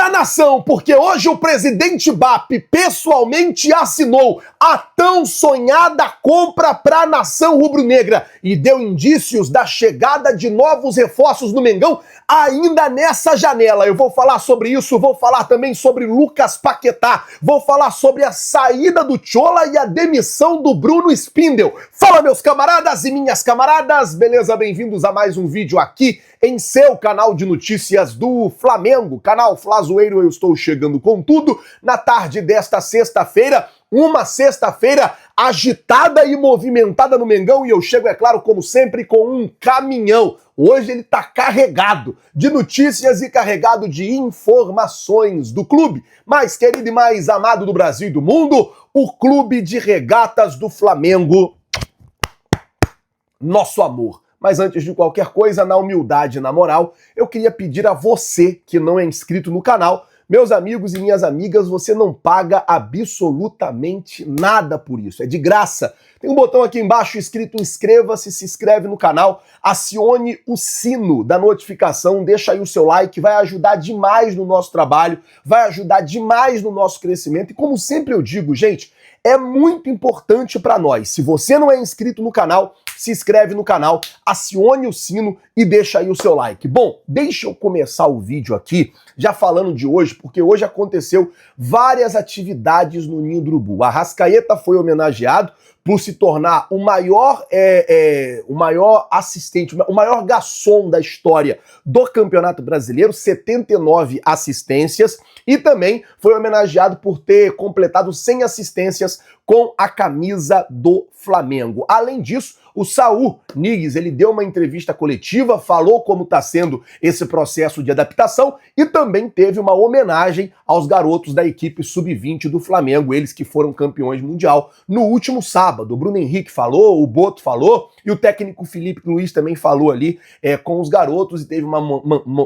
para a nação, porque hoje o presidente BAP pessoalmente assinou a tão sonhada compra para a nação rubro-negra e deu indícios da chegada de novos reforços no Mengão ainda nessa janela. Eu vou falar sobre isso, vou falar também sobre Lucas Paquetá, vou falar sobre a saída do Tchola e a demissão do Bruno Spindel. Fala, meus camaradas e minhas camaradas, beleza? Bem-vindos a mais um vídeo aqui em seu canal de notícias do Flamengo, canal Flazoeiro. Eu estou chegando com tudo na tarde desta sexta-feira, uma sexta-feira agitada e movimentada no Mengão, e eu chego, é claro, como sempre, com um caminhão. Hoje ele tá carregado de notícias e carregado de informações do clube mais querido e mais amado do Brasil e do mundo, o Clube de Regatas do Flamengo. Nosso amor. Mas antes de qualquer coisa, na humildade e na moral, eu queria pedir a você que não é inscrito no canal, meus amigos e minhas amigas, você não paga absolutamente nada por isso, é de graça. Tem um botão aqui embaixo escrito inscreva-se, se inscreve no canal, acione o sino da notificação, deixa aí o seu like, vai ajudar demais no nosso trabalho, vai ajudar demais no nosso crescimento. E como sempre eu digo, gente, é muito importante para nós. Se você não é inscrito no canal, se inscreve no canal, acione o sino e deixa aí o seu like. Bom, deixa eu começar o vídeo aqui já falando de hoje, porque hoje aconteceu várias atividades no Ninho do Urubu. A Arrascaeta foi homenageado por se tornar o maior assistente, o maior garçom da história do Campeonato Brasileiro, 79 assistências, e também foi homenageado por ter completado 100 assistências com a camisa do Flamengo. Além disso, o Saul Niguez, ele deu uma entrevista coletiva, falou como está sendo esse processo de adaptação e também teve uma homenagem aos garotos da equipe sub-20 do Flamengo, eles que foram campeões mundial no último sábado. O Bruno Henrique falou, o Boto falou e o técnico Felipe Luiz também falou ali com os garotos e teve uma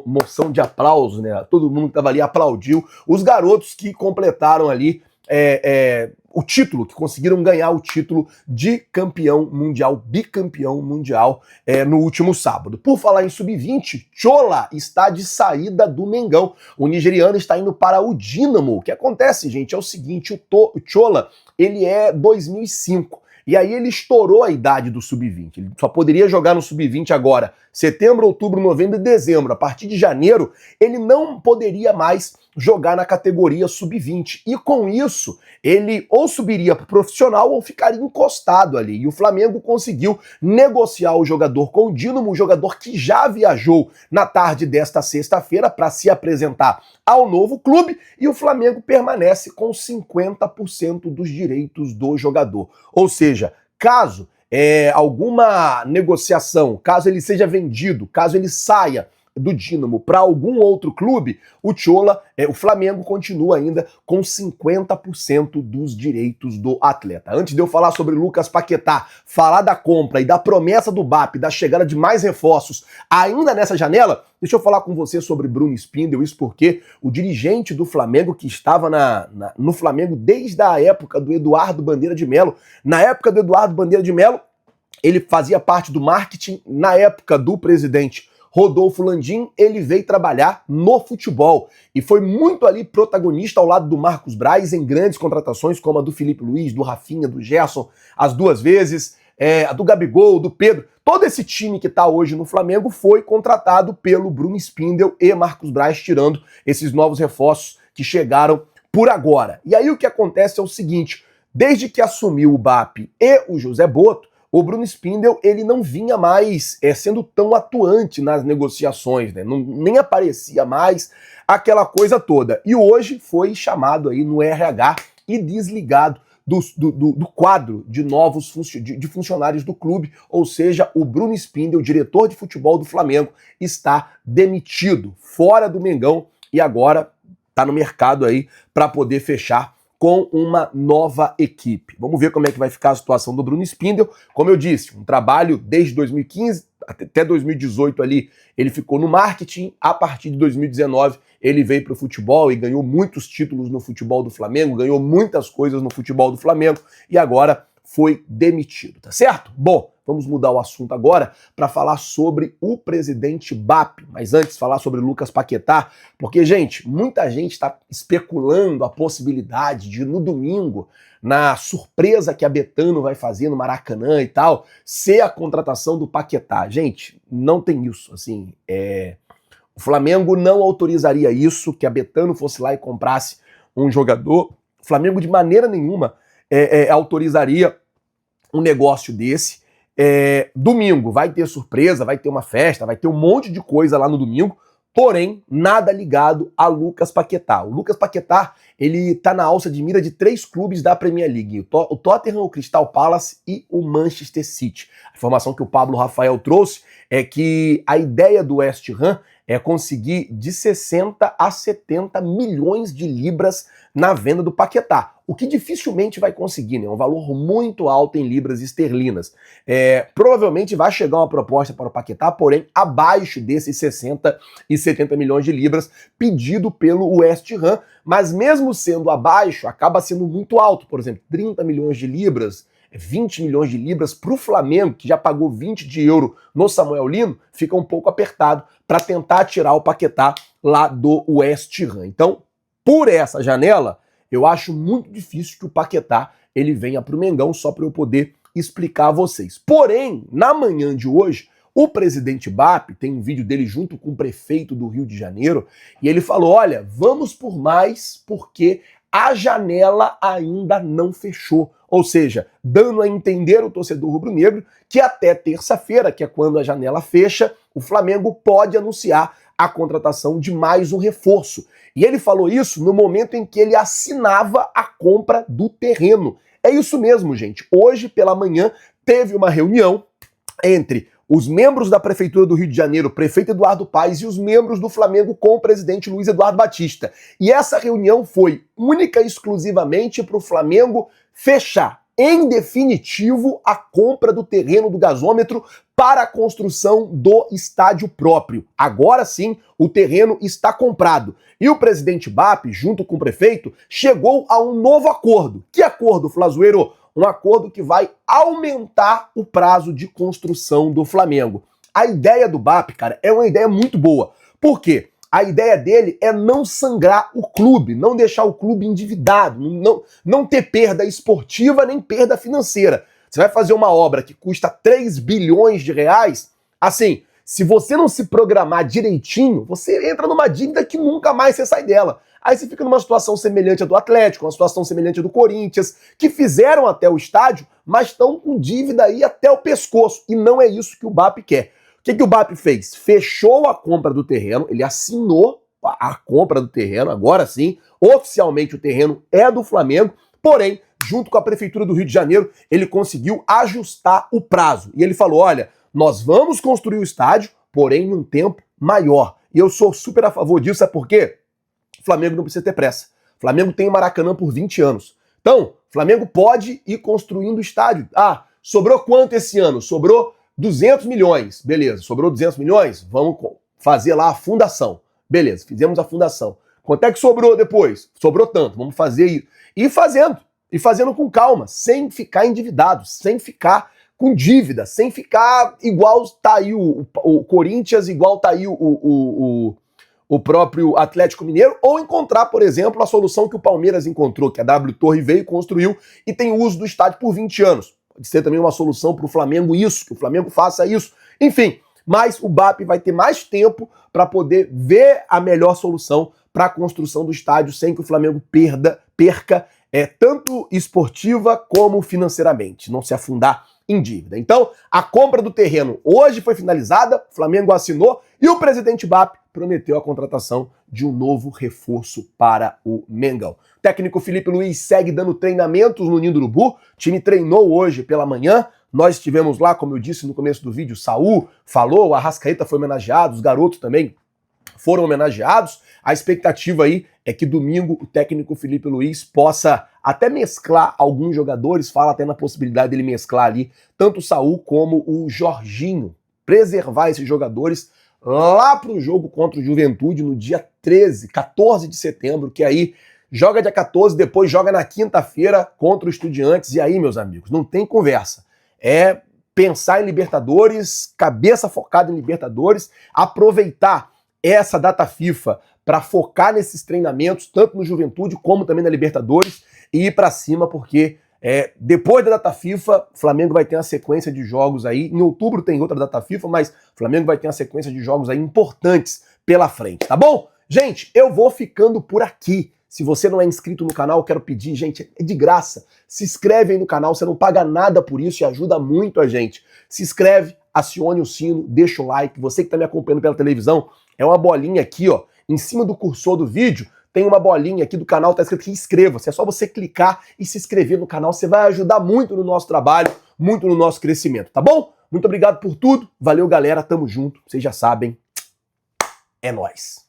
moção de aplauso, né? Todo mundo que estava ali aplaudiu os garotos que completaram ali o título, que conseguiram ganhar o título de campeão mundial, bicampeão mundial no último sábado. Por falar em sub-20, Tchola está de saída do Mengão. O nigeriano está indo para o Dínamo. O que acontece, gente, é o seguinte, o Tchola, ele é 2005. E aí ele estourou a idade do sub-20. Ele só poderia jogar no sub-20 agora, setembro, outubro, novembro e dezembro. A partir de janeiro, ele não poderia mais jogar na categoria sub-20. E com isso, ele ou subiria para o profissional ou ficaria encostado ali. E o Flamengo conseguiu negociar o jogador com o Dínamo, um jogador que já viajou na tarde desta sexta-feira para se apresentar ao novo clube, e o Flamengo permanece com 50% dos direitos do jogador. Ou seja, caso alguma negociação, caso ele seja vendido, caso ele saia do Dínamo para algum outro clube, o Tchola, o Flamengo continua ainda com 50% dos direitos do atleta. Antes de eu falar sobre Lucas Paquetá, falar da compra e da promessa do BAP, da chegada de mais reforços ainda nessa janela, deixa eu falar com você sobre Bruno Spindel, isso porque o dirigente do Flamengo, que estava no Flamengo desde a época do Eduardo Bandeira de Melo, na época do Eduardo Bandeira de Melo, ele fazia parte do marketing, na época do presidente Rodolfo Landim, ele veio trabalhar no futebol e foi muito ali protagonista ao lado do Marcos Braz em grandes contratações como a do Felipe Luiz, do Rafinha, do Gerson, as duas vezes, a do Gabigol, do Pedro. Todo esse time que está hoje no Flamengo foi contratado pelo Bruno Spindel e Marcos Braz, tirando esses novos reforços que chegaram por agora. E aí o que acontece é o seguinte, desde que assumiu o BAP e o José Boto, o Bruno Spindel, ele não vinha mais sendo tão atuante nas negociações, né? Nem aparecia mais aquela coisa toda. E hoje foi chamado aí no RH e desligado do quadro de novos funcionários do clube, ou seja, o Bruno Spindel, diretor de futebol do Flamengo, está demitido, fora do Mengão, e agora está no mercado aí para poder fechar com uma nova equipe. Vamos ver como é que vai ficar a situação do Bruno Spindel. Como eu disse, um trabalho desde 2015 até 2018 ali, ele ficou no marketing. A partir de 2019, ele veio para o futebol e ganhou muitos títulos no futebol do Flamengo, ganhou muitas coisas no futebol do Flamengo e agora foi demitido, tá certo? Bom, vamos mudar o assunto agora para falar sobre o presidente BAP. Mas antes, falar sobre Lucas Paquetá, porque, gente, muita gente está especulando a possibilidade de, no domingo, na surpresa que a Betano vai fazer no Maracanã e tal, ser a contratação do Paquetá. Gente, não tem isso, assim, o Flamengo não autorizaria isso, que a Betano fosse lá e comprasse um jogador. O Flamengo, de maneira nenhuma, autorizaria um negócio desse. Domingo vai ter surpresa, vai ter uma festa, vai ter um monte de coisa lá no domingo, porém, nada ligado a Lucas Paquetá. O Lucas Paquetá, ele tá na alça de mira de 3 clubes da Premier League, o Tottenham, o Crystal Palace e o Manchester City. A informação que o Pablo Rafael trouxe é que a ideia do West Ham é conseguir de 60 a 70 milhões de libras na venda do Paquetá, o que dificilmente vai conseguir, né? É um valor muito alto em libras esterlinas. Provavelmente vai chegar uma proposta para o Paquetá, porém abaixo desses 60 e 70 milhões de libras pedido pelo West Ham, mas mesmo sendo abaixo, acaba sendo muito alto. Por exemplo, 30 milhões de libras, 20 milhões de libras para o Flamengo, que já pagou 20 de euro no Samuel Lino, fica um pouco apertado para tentar tirar o Paquetá lá do West Ham. Então, por essa janela, eu acho muito difícil que o Paquetá ele venha para o Mengão, só para eu poder explicar a vocês. Porém, na manhã de hoje, o presidente BAP, tem um vídeo dele junto com o prefeito do Rio de Janeiro, e ele falou, olha, vamos por mais porque a janela ainda não fechou. Ou seja, dando a entender o torcedor rubro-negro que até terça-feira, que é quando a janela fecha, o Flamengo pode anunciar a contratação de mais um reforço. E ele falou isso no momento em que ele assinava a compra do terreno. É isso mesmo, gente. Hoje, pela manhã, teve uma reunião entre os membros da Prefeitura do Rio de Janeiro, o prefeito Eduardo Paes, e os membros do Flamengo com o presidente Luiz Eduardo Batista. E essa reunião foi única e exclusivamente para o Flamengo fechar, em definitivo, a compra do terreno do gasômetro para a construção do estádio próprio. Agora sim, o terreno está comprado. E o presidente BAP, junto com o prefeito, chegou a um novo acordo. Que acordo, Flazoeiro? Um acordo que vai aumentar o prazo de construção do Flamengo. A ideia do BAP, cara, é uma ideia muito boa. Por quê? A ideia dele é não sangrar o clube, não deixar o clube endividado, não ter perda esportiva nem perda financeira. Você vai fazer uma obra que custa 3 bilhões de reais, assim, se você não se programar direitinho, você entra numa dívida que nunca mais você sai dela. Aí você fica numa situação semelhante à do Atlético, uma situação semelhante à do Corinthians, que fizeram até o estádio, mas estão com dívida aí até o pescoço. E não é isso que o BAP quer. O que o BAP fez? Fechou a compra do terreno, ele assinou a compra do terreno, agora sim, oficialmente o terreno é do Flamengo, porém, junto com a Prefeitura do Rio de Janeiro, ele conseguiu ajustar o prazo. E ele falou, olha, nós vamos construir o estádio, porém num tempo maior. E eu sou super a favor disso, sabe por quê? O Flamengo não precisa ter pressa. O Flamengo tem o Maracanã por 20 anos. Então, o Flamengo pode ir construindo o estádio. Ah, sobrou quanto esse ano? Sobrou 200 milhões. Beleza, sobrou 200 milhões? Vamos fazer lá a fundação. Beleza, fizemos a fundação. Quanto é que sobrou depois? Sobrou tanto, vamos fazer isso. E fazendo com calma, sem ficar endividado, sem ficar com dívida, sem ficar igual tá aí o Corinthians, igual tá aí o próprio Atlético Mineiro, ou encontrar, por exemplo, a solução que o Palmeiras encontrou, que a W Torre veio, construiu e tem o uso do estádio por 20 anos. Pode ser também uma solução para o Flamengo isso, que o Flamengo faça isso. Enfim, mas o BAP vai ter mais tempo para poder ver a melhor solução para a construção do estádio sem que o Flamengo perca tanto esportiva como financeiramente, não se afundar em dívida. Então, a compra do terreno hoje foi finalizada, o Flamengo assinou e o presidente BAP prometeu a contratação de um novo reforço para o Mengão. O técnico Felipe Luiz segue dando treinamentos no Ninho do Urubu, o time treinou hoje pela manhã, nós estivemos lá, como eu disse no começo do vídeo, Saul falou, o Arrascaeta foi homenageado, os garotos também foram homenageados. A expectativa aí é que domingo o técnico Felipe Luiz possa até mesclar alguns jogadores, fala até na possibilidade dele mesclar ali tanto o Saul como o Jorginho, preservar esses jogadores lá para o jogo contra o Juventude no dia 14 de setembro, que aí joga dia 14, depois joga na quinta-feira contra o Estudiantes, e aí, meus amigos, não tem conversa. É pensar em Libertadores, cabeça focada em Libertadores, aproveitar essa data FIFA para focar nesses treinamentos, tanto no Juventude como também na Libertadores, e ir para cima, porque depois da data FIFA, o Flamengo vai ter uma sequência de jogos aí. Em outubro tem outra data FIFA, mas o Flamengo vai ter uma sequência de jogos aí importantes pela frente, tá bom? Gente, eu vou ficando por aqui. Se você não é inscrito no canal, eu quero pedir, gente, é de graça. Se inscreve aí no canal, você não paga nada por isso e ajuda muito a gente. Se inscreve, acione o sino, deixa o like. Você que está me acompanhando pela televisão, é uma bolinha aqui, ó, em cima do cursor do vídeo, tem uma bolinha aqui do canal, tá escrito aqui inscreva-se. É só você clicar e se inscrever no canal, você vai ajudar muito no nosso trabalho, muito no nosso crescimento, tá bom? Muito obrigado por tudo, valeu galera, tamo junto, vocês já sabem, é nóis.